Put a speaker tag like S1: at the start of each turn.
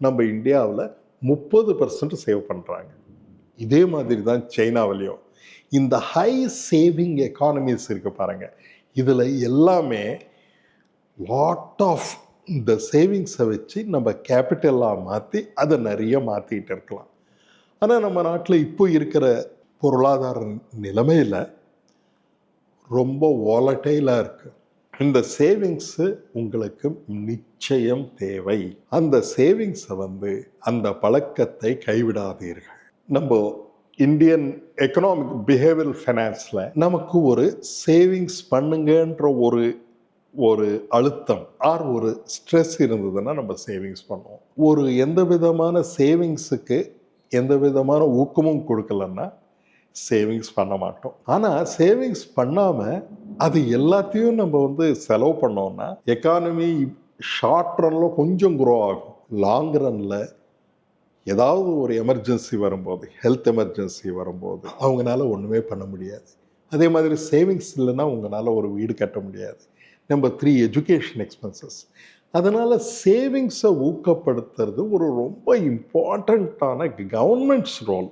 S1: நம்ம இந்தியாவில் 30% சேவ் பண்ணுறாங்க. இதே மாதிரி தான் சைனாவிலையும். இந்த ஹை சேவிங் எக்கானமிஸ் இருக்கு பாருங்க, இதில் எல்லாமே லாட் ஆஃப் இந்த சேவிங்ஸை வச்சு நம்ம கேபிட்டலாக மாற்றி அதை நிறைய மாற்றிக்கிட்டு இருக்கலாம். ஆனால் நம்ம நாட்டில் இப்போ இருக்கிற பொருளாதார நிலைமையில் ரொம்ப வாலட்டைலாக இருக்குது. இந்த சேவிங்ஸு உங்களுக்கு நிச்சயம் தேவை. அந்த சேவிங்ஸை அந்த பழக்கத்தை கைவிடாதீர்கள். நம்ம இந்தியன் எக்கனாமிக் பிஹேவியரல் ஃபைனான்ஸில் நமக்கு ஒரு சேவிங்ஸ் பண்ணுங்கன்ற ஒரு அழுத்தம் ஒரு ஸ்ட்ரெஸ் இருந்ததுன்னா நம்ம சேவிங்ஸ் பண்ணுவோம். எந்த விதமான சேவிங்ஸுக்கு எந்த விதமான ஊக்கமும் கொடுக்கலன்னா சேவிங்ஸ் பண்ண மாட்டோம். ஆனால் சேவிங்ஸ் பண்ணாமல் அது எல்லாத்தையும் நம்ம செலவு பண்ணோம்னா எக்கானமி ஷார்ட் ரன்னில் கொஞ்சம் க்ரோ ஆகும். லாங் ரன்னில் ஏதாவது ஒரு எமர்ஜென்சி வரும்போது, ஹெல்த் எமர்ஜென்சி வரும்போது அவங்களால ஒன்றுமே பண்ண முடியாது. அதே மாதிரி சேவிங்ஸ் இல்லைன்னா உங்களால் ஒரு வீடு கட்ட முடியாது. Number 3 education expenses. அதனால் சேவிங்ஸை ஊக்கப்படுத்துறது ரொம்ப இம்பார்ட்டண்ட்டான கவர்மெண்ட்ஸ் ரோல்.